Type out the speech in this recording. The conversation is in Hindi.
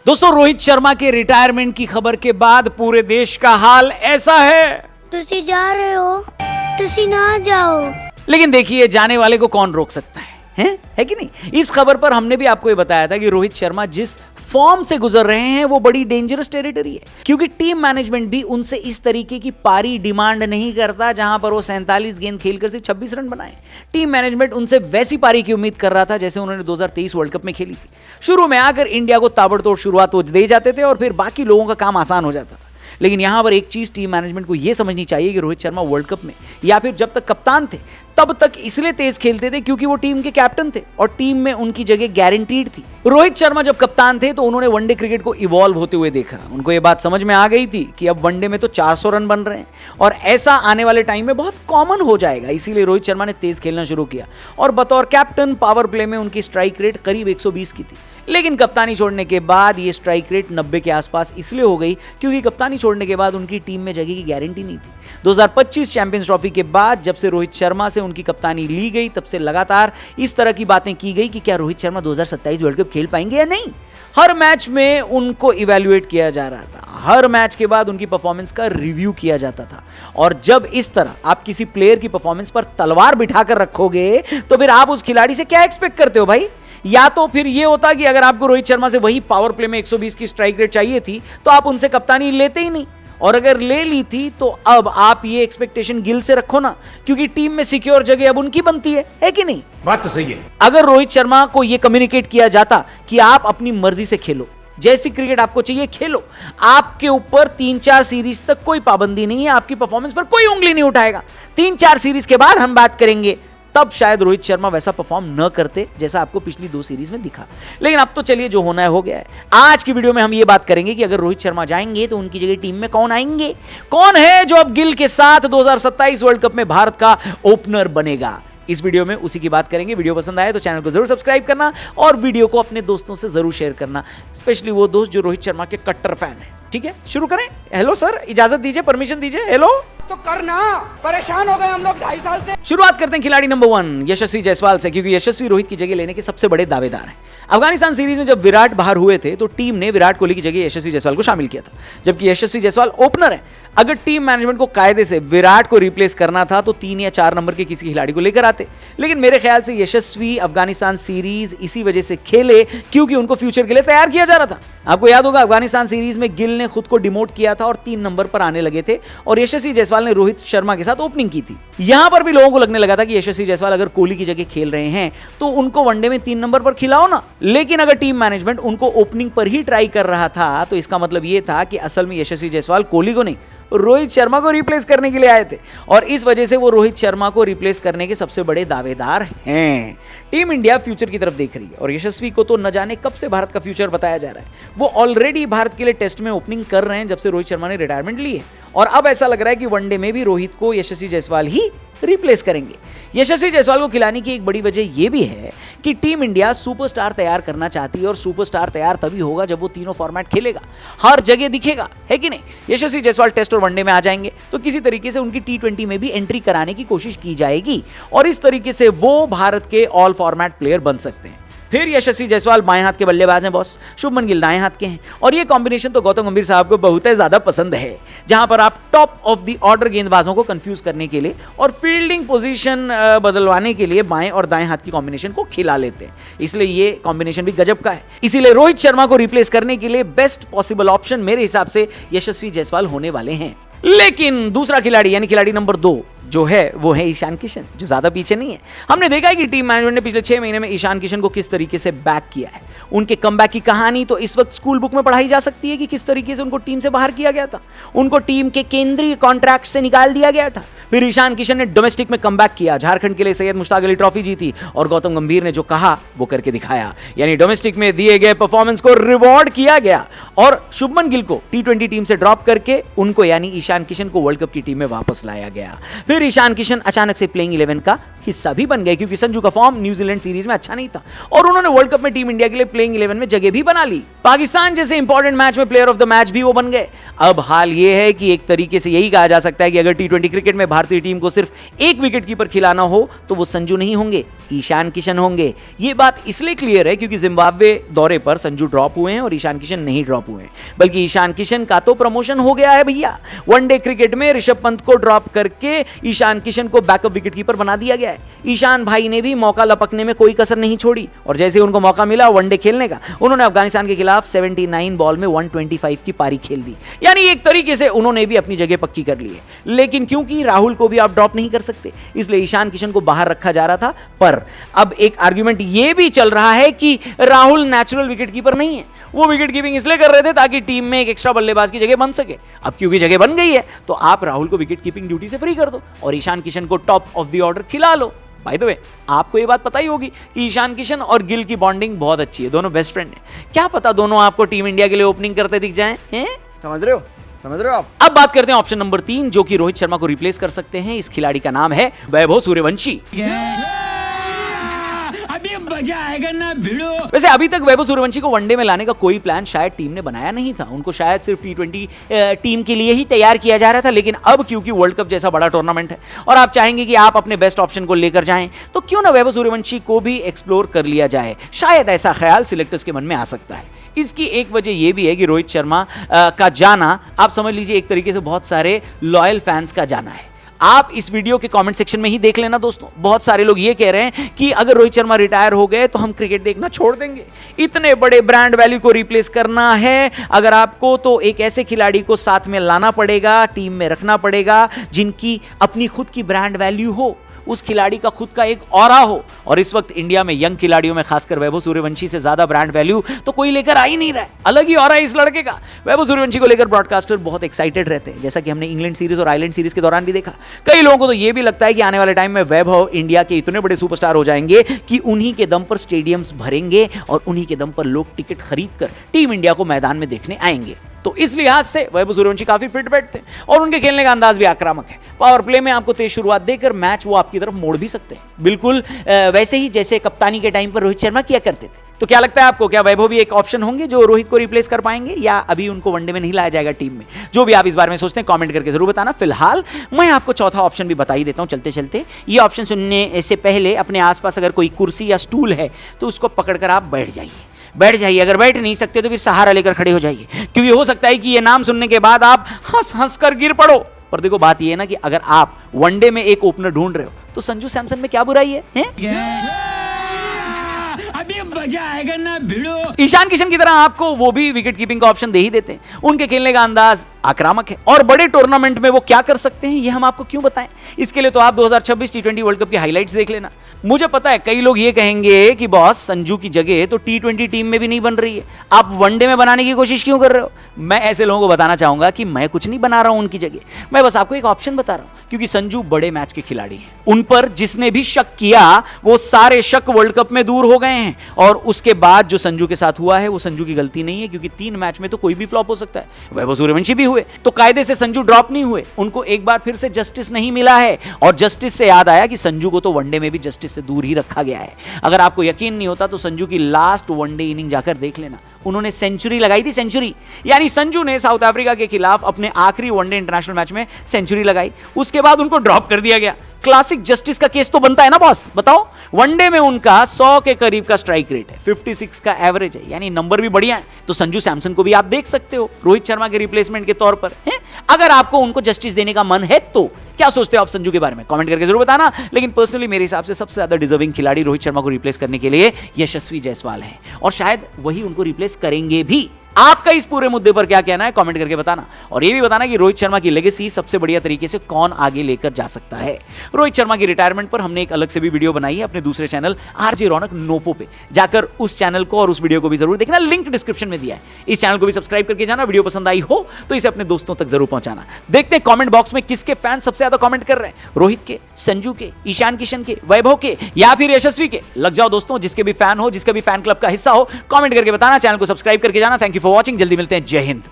दोस्तों, रोहित शर्मा के रिटायरमेंट की खबर के बाद पूरे देश का हाल ऐसा है। तुसी जा रहे हो, तुसी ना जाओ। लेकिन देखिए, जाने वाले को कौन रोक सकता है कि नहीं। इस खबर पर हमने भी आपको ये बताया था कि रोहित शर्मा जिस फॉर्म से गुजर रहे हैं वो बड़ी डेंजरस टेरिटरी है, क्योंकि टीम मैनेजमेंट भी उनसे इस तरीके की पारी डिमांड नहीं करता जहां पर वो 47 गेंद खेलकर सिर्फ 26 रन बनाए। टीम मैनेजमेंट उनसे वैसी पारी की उम्मीद कर रहा था जैसे उन्होंने 2023 वर्ल्ड कप में खेली थी। शुरू में आकर इंडिया को ताबड़तोड़ शुरुआत तो दे जाते थे और फिर बाकी लोगों का काम आसान हो जाता था। लेकिन यहां पर एक चीज टीम मैनेजमेंट को यह समझनी चाहिए कि रोहित शर्मा वर्ल्ड कप में या फिर जब तक कप्तान थे तब तक इसलिए तेज खेलते थे क्योंकि वो टीम के कैप्टन थे और टीम में उनकी जगह गारंटीड थी। रोहित शर्मा जब कप्तान थे तो उन्होंने वनडे क्रिकेट को इवॉल्व होते हुए देखा। उनको ये बात समझ में आ गई थी कि अब वनडे में तो 400 रन बन रहे हैं और ऐसा आने वाले टाइम में बहुत कॉमन हो जाएगा। इसीलिए रोहित शर्मा ने तेज खेलना शुरू किया और बतौर कैप्टन पावर प्ले में उनकी स्ट्राइक रेट करीब 120 की थी। लेकिन कप्तानी छोड़ने के बाद ये स्ट्राइक रेट 90 के आसपास इसलिए हो गई क्योंकि कप्तानी छोड़ने के बाद उनकी टीम में जगह की गारंटी नहीं थी। 2025 चैंपियंस ट्रॉफी के बाद जब से रोहित शर्मा से उनकी कप्तानी ली गई तब से लगातार इस तरह की बातें की गई कि क्या रोहित शर्मा 2027 वर्ल्ड कप खेल पाएंगे या नहीं। हर मैच में उनको इवैल्यूएट किया जा रहा था, हर मैच के बाद उनकी परफॉर्मेंस का रिव्यू किया जाता था। और जब इस तरह आप किसी प्लेयर की परफॉर्मेंस पर तलवार बिठाकर रखोगे तो फिर आप उस खिलाड़ी से क्या एक्सपेक्ट करते हो भाई। या तो फिर यह होता कि अगर आपको रोहित शर्मा से वही पावर प्ले में 120 की स्ट्राइक रेट चाहिए थी तो आप उनसे कप्तानी लेते ही नहीं, और अगर ले ली थी तो अब आप ये एक्सपेक्टेशन गिल से रखो ना, क्योंकि टीम में सिक्योर जगह अब उनकी बनती है कि नहीं। बात तो सही है। अगर रोहित शर्मा को यह कम्युनिकेट किया जाता कि आप अपनी मर्जी से खेलो, जैसी क्रिकेट आपको चाहिए खेलो, आपके ऊपर 3-4 सीरीज तक कोई पाबंदी नहीं है, आपकी परफॉर्मेंस पर कोई उंगली नहीं उठाएगा, 3-4 सीरीज के बाद हम बात करेंगे, तब शायद रोहित शर्मा वैसा परफॉर्म न करते जैसा आपको पिछली 2 सीरीज में दिखा। लेकिन अब तो चलिए, जो होना है हो गया है। आज की वीडियो में हम ये बात करेंगे कि अगर रोहित शर्मा जाएंगे तो उनकी जगह टीम में कौन आएंगे, कौन है जो अब गिल के साथ 2027 वर्ल्ड कप में भारत का ओपनर बनेगा। इस वीडियो में उसी की बात करेंगे। वीडियो पसंद आए तो चैनल को जरूर सब्सक्राइब करना और वीडियो को अपने दोस्तों से जरूर शेयर करना, स्पेशली वो दोस्त जो रोहित शर्मा के कट्टर फैन है। ठीक है, शुरू करें। हेलो सर, इजाजत दीजिए, परमिशन दीजिए। हेलो तो करना, परेशान हो गए हम लोग 2.5 साल से। शुरुआत करते हैं खिलाड़ी नंबर 1 यशस्वी जायसवाल से, क्योंकि यशस्वी रोहित की जगह लेने के सबसे बड़े दावेदार हैं। अफगानिस्तान सीरीज में जब विराट बाहर हुए थे तो टीम ने विराट कोहली की जगह यशस्वी जायसवाल को शामिल किया था, जबकि यशस्वी जायसवाल ओपनर है। अगर टीम मैनेजमेंट को कायदे से विराट को रिप्लेस करना था तो 3 या 4 नंबर के किसी खिलाड़ी को लेकर आते, लेकिन मेरे ख्याल से यशस्वी अफगानिस्तान सीरीज इसी वजह से खेले क्योंकि उनको फ्यूचर के लिए तैयार किया जा रहा था। आपको याद होगा, अफगानिस्तान सीरीज में गिल ने खुद को डिमोट किया था और 3 नंबर पर आने लगे थे और यशस्वी जायसवाल ने रोहित शर्मा के साथ ओपनिंग की थी। यहां पर भी लोगों को लगने लगा था कि यशस्वी जायसवाल अगर कोहली की जगह खेल रहे हैं तो उनको वनडे में 3 नंबर पर खिलाओ ना। लेकिन अगर टीम मैनेजमेंट उनको ओपनिंग पर ही ट्राई कर रहा था तो इसका मतलब यह था कि असल में यशस्वी जायसवाल कोहली को नहीं, रोहित शर्मा को रिप्लेस करने के लिए आए थे और इस वजह से वो रोहित शर्मा को रिप्लेस करने के सबसे बड़े दावेदार हैं। टीम इंडिया फ्यूचर की तरफ देख रही है और यशस्वी को तो न जाने कब से भारत का फ्यूचर बताया जा रहा है। वो ऑलरेडी भारत के लिए टेस्ट में ओपनिंग कर रहे हैं जब से रोहित शर्मा ने रिटायरमेंट ली है और अब ऐसा लग रहा है कि वनडे में भी रोहित को यशस्वी जायसवाल ही रिप्लेस करेंगे। यशस्वी जायसवाल को खिलाने की एक बड़ी वजह यह भी है कि टीम इंडिया सुपरस्टार तैयार करना चाहती है और सुपरस्टार तैयार तभी होगा जब वो तीनों फॉर्मेट खेलेगा, हर जगह दिखेगा, है कि नहीं। यशस्वी जायसवाल टेस्ट और वनडे में आ जाएंगे तो किसी तरीके से उनकी T20 में भी एंट्री कराने की कोशिश की जाएगी और इस तरीके से वो भारत के ऑल फॉर्मेट प्लेयर बन सकते हैं। फिर यशस्वी जायसवाल बाएं हाथ के बल्लेबाज हैं बॉस, शुभमन गिल दाएं हाथ के हैं और ये कॉम्बिनेशन तो गौतम गंभीर साहब को बहुत ज्यादा पसंद है, जहां पर आप टॉप ऑफ द ऑर्डर गेंदबाजों को कंफ्यूज करने के लिए और फील्डिंग पोजीशन बदलवाने के लिए बाएं और दाएं हाथ की कॉम्बिनेशन को खिला लेते हैं। इसलिए ये कॉम्बिनेशन भी गजब का है। इसीलिए रोहित शर्मा को रिप्लेस करने के लिए बेस्ट पॉसिबल ऑप्शन मेरे हिसाब से यशस्वी जायसवाल होने वाले हैं। लेकिन दूसरा खिलाड़ी यानी खिलाड़ी नंबर 2 जो है वो है ईशान किशन, जो ज्यादा पीछे नहीं है। हमने देखा है कि टीम मैनेजमेंट ने पिछले 6 महीने में ईशान किशन को किस तरीके से बैक किया है। उनके कमबैक की कहानी तो इस वक्त स्कूल बुक में पढ़ाई जा सकती है कि किस तरीके से उनको टीम से बाहर किया गया था, उनको टीम के केंद्रीय कॉन्ट्रैक्ट से निकाल दिया गया था। फिर ईशान किशन ने डोमेस्टिक में कमबैक किया, झारखंड के लिए सैयद मुश्ताक अली ट्रॉफी जीती और गौतम गंभीर ने जो कहा वो करके दिखाया, यानी डोमेस्टिक में दिए गए परफॉर्मेंस को रिवॉर्ड किया गया और शुभमन गिल को T20 टीम से ड्रॉप करके उनको यानी ईशान किशन को वर्ल्ड कप की टीम में वापस लाया गया। फिर ईशान किशन अचानक से प्लेइंग 11 का हिस्सा भी बन गए क्योंकि संजू का फॉर्म न्यूजीलैंड सीरीज में अच्छा नहीं था और उन्होंने वर्ल्ड कप में टीम इंडिया के लिए प्लेइंग 11 में जगह भी बना ली। पाकिस्तान जैसे इंपॉर्टेंट मैच में प्लेयर ऑफ द मैच भी वो बन गए। अब हाल ये है कि एक तरीके से यही कहा जा सकता है कि अगर टी20 क्रिकेट में भारतीय टीम को सिर्फ एक विकेट कीपर खिलाना हो तो वो संजू नहीं होंगे, ईशान किशन होंगे। ये बात इसलिए क्लियर है क्योंकि जिम्बाब्वे दौरे पर संजू ड्रॉप हुए हैं और ईशान किशन नहीं ड्रॉप हुए हैं, बल्कि ईशान किशन का तो प्रमोशन हो गया है भैया। वनडे क्रिकेट में ऋषभ पंत को ड्रॉप करके ईशान किशन को बैकअप विकेट कीपर बना दिया गया है। ईशान भाई ने भी मौका लपकने में कोई कसर नहीं छोड़ी और जैसे उनको मौका मिला वनडे खेलने का, उन्होंने अफगानिस्तान के खिलाफ 79 बॉल में 125 की पारी खेल दी। यानी एक तरीके से उन्होंने भी अपनी जगह पक्की कर ली है। लेकिन क्योंकि राहुल को भी आप ड्रॉप नहीं कर सकते, इसलिए ईशान किशन को बाहर रखा जा रहा था। पर अब एक आर्गुमेंट यह भी चल रहा है कि राहुल नेचुरल विकेट कीपर नहीं है, वो विकेट कीपिंग इसलिए कर रहे थे ताकि टीम में एक एक्स्ट्रा बल्लेबाज की जगह बन सके। अब क्योंकि जगह बन गई है तो आप राहुल को विकेट कीपिंग ड्यूटी से फ्री कर दो और ईशान किशन को टॉप ऑफ द ऑर्डर खिला लो। बाय द वे, आपको ये बात पता ही होगी कि ईशान किशन और गिल की बॉन्डिंग बहुत अच्छी है, दोनों बेस्ट फ्रेंड हैं। क्या पता दोनों आपको टीम इंडिया के लिए ओपनिंग करते दिख जाएं, हैं? समझ रहे हो आप? अब बात करते हैं ऑप्शन नंबर 3, जो कि रोहित शर्मा को रिप्लेस कर सकते हैं। इस खिलाड़ी का नाम है वैभव सूर्यवंशी। अभी मजा आएगा ना भिड़ो। वैसे अभी तक वैभव सूर्यवंशी को वनडे में लाने का कोई प्लान शायद टीम ने बनाया नहीं था। उनको शायद सिर्फ टी20 टीम के लिए ही तैयार किया जा रहा था। लेकिन अब क्योंकि वर्ल्ड कप जैसा बड़ा टूर्नामेंट है और आप चाहेंगे कि आप अपने बेस्ट ऑप्शन को लेकर जाएं, तो क्यों ना वैभव सूर्यवंशी को भी एक्सप्लोर कर लिया जाए। शायद ऐसा ख्याल सिलेक्टर्स के मन में आ सकता है। इसकी एक वजह यह भी है कि रोहित शर्मा का जाना, आप समझ लीजिए एक तरीके से बहुत सारे लॉयल फैंस का जाना है। आप इस वीडियो के कमेंट सेक्शन में ही देख लेना दोस्तों, बहुत सारे लोग ये कह रहे हैं कि अगर रोहित शर्मा रिटायर हो गए तो हम क्रिकेट देखना छोड़ देंगे। इतने बड़े ब्रांड वैल्यू को रिप्लेस करना है अगर आपको, तो एक ऐसे खिलाड़ी को साथ में लाना पड़ेगा, टीम में रखना पड़ेगा जिनकी अपनी खुद की ब्रांड वैल्यू हो, उस खिलाड़ी का खुद का एक ऑरा हो। और इस वक्त इंडिया में यंग खिलाड़ियों में खासकर वैभव सूर्यवंशी से ज्यादा ब्रांड वैल्यू तो कोई लेकर आ ही नहीं रहा है। अलग ही ऑरा है इस लड़के का। वैभव सूर्यवंशी को लेकर ब्रॉडकास्टर बहुत एक्साइटेड रहते हैं, जैसा कि हमने इंग्लैंड सीरीज और आयरलैंड सीरीज के दौरान भी देखा। कई लोगों को तो यह भी लगता है कि आने वाले टाइम में वैभव इंडिया के इतने बड़े सुपरस्टार हो जाएंगे कि उन्हीं के दम पर स्टेडियम्स भरेंगे और उन्हीं के दम पर लोग टिकट खरीद कर टीम इंडिया को मैदान में देखने आएंगे। तो इस लिहाज से वैभव सूर्यवंशी काफी फिट बैठते हैं और उनके खेलने का अंदाज भी आक्रामक है। पावर प्ले में आपको तेज शुरुआत देकर मैच वो आपकी तरफ मोड़ भी सकते हैं, बिल्कुल वैसे ही जैसे कप्तानी के टाइम पर रोहित शर्मा किया करते थे। तो क्या लगता है आपको, क्या वैभव भी एक ऑप्शन होंगे जो रोहित को रिप्लेस कर पाएंगे, या अभी उनको वनडे में नहीं लाया जाएगा टीम में? जो भी आप इस बारे में सोचते हैं कमेंट करके जरूर बताना। फिलहाल मैं आपको चौथा ऑप्शन भी बता ही देता हूं चलते चलते। ये ऑप्शन सुनने से पहले अपने आसपास अगर कोई कुर्सी या स्टूल है तो उसको पकड़कर आप बैठ जाइए। अगर बैठ नहीं सकते तो फिर सहारा लेकर खड़े हो जाइए, क्योंकि हो सकता है कि ये नाम सुनने के बाद आप हंस कर गिर पड़ो। पर देखो बात ये है ना कि अगर आप वनडे में एक ओपनर ढूंढ रहे हो तो संजू सैमसन में क्या बुराई है? अभी मजा आएगा ना भिड़ो। ईशान किशन की तरह आपको वो भी विकेट कीपिंग का ऑप्शन दे ही देते हैं। उनके खेलने का अंदाज आक्रामक है और बड़े टूर्नामेंट में वो क्या कर सकते हैं ये हम आपको क्यों बताएं। इसके लिए तो आप 2026 टी20 वर्ल्ड कप की हाइलाइट्स देख लेना। मुझे पता है कई लोग ये कहेंगे कि बॉस संजू की जगह तो टी20 टीम में भी नहीं बन रही है, आप वनडे में बनाने की कोशिश क्यों कर रहे हो? मैं ऐसे लोगों को बताना चाहूंगा कि मैं कुछ नहीं बना रहा हूं उनकी जगह, मैं बस आपको एक ऑप्शन बता रहा हूं, क्योंकि संजू बड़े मैच के खिलाड़ी हैं। उन पर जिसने भी शक किया वो सारे शक वर्ल्ड कप में दूर हो गए हैं। और उसके बाद जो संजू के साथ हुआ है वो संजू की गलती नहीं है, क्योंकि 3 मैच में तो कोई भी फ्लॉप हो सकता है। वैभव सूर्यवंशी भी हुए तो कायदे से संजू ड्रॉप नहीं हुए, उनको एक बार फिर से जस्टिस नहीं मिला है। और जस्टिस से याद आया कि संजू को तो वनडे में भी जस्टिस से दूर ही रखा गया है। अगर आपको यकीन नहीं होता तो संजू की लास्ट वनडे इनिंग जाकर देख लेना, उन्होंने सेंचुरी लगाई थी। सेंचुरी यानी संजू ने साउथ अफ्रीका के खिलाफ अपने आखिरी वनडे इंटरनेशनल मैच में सेंचुरी लगाई, उसके बाद उनको ड्रॉप कर दिया गया। क्लासिक जस्टिस का केस तो बनता है ना बॉस, बताओ। वनडे में उनका 100 के करीब का स्ट्राइक रेट है, 56 का एवरेज है, यानी नंबर भी बढ़िया है। तो संजू सैमसन को भी आप देख सकते हो रोहित शर्मा के रिप्लेसमेंट के तौर पर है। अगर आपको उनको जस्टिस देने का मन है तो क्या सोचते हो आप संजू के बारे में, कमेंट करके जरूर बताना। लेकिन पर्सनली मेरे हिसाब से सबसे ज्यादा डिजर्विंग खिलाड़ी रोहित शर्मा को रिप्लेस करने के लिए यशस्वी जायसवाल हैं, और शायद वही उनको रिप्लेस करेंगे भी। आपका इस पूरे मुद्दे पर क्या कहना है कमेंट करके बताना, और यह भी बताना कि रोहित शर्मा की लेगेसी सबसे बढ़िया तरीके से कौन आगे लेकर जा सकता है। रोहित शर्मा की रिटायरमेंट पर हमने एक अलग से भी वीडियो बनाई है अपने दूसरे चैनल आरजे रौनक नोपो पे, जाकर उस चैनल को और उस वीडियो को भी जरूर देखना, लिंक डिस्क्रिप्शन में दिया है। इस चैनल को भी सब्सक्राइब करके जाना। वीडियो पसंद आई हो तो इसे अपने दोस्तों तक जरूर पहुंचाना। देखते हैं कमेंट बॉक्स में किसके फैन सबसे ज्यादा कमेंट कर रहे हैं, रोहित के, संजू के, ईशान किशन के, वैभव के, या फिर यशस्वी के। लग जाओ दोस्तों, जिसके भी फैन हो, जिसका भी फैन क्लब का हिस्सा हो, कमेंट करके बताना। चैनल को सब्सक्राइब करके जाना। थैंक यू फॉर वॉचिंग, जल्दी मिलते हैं। जय हिंद।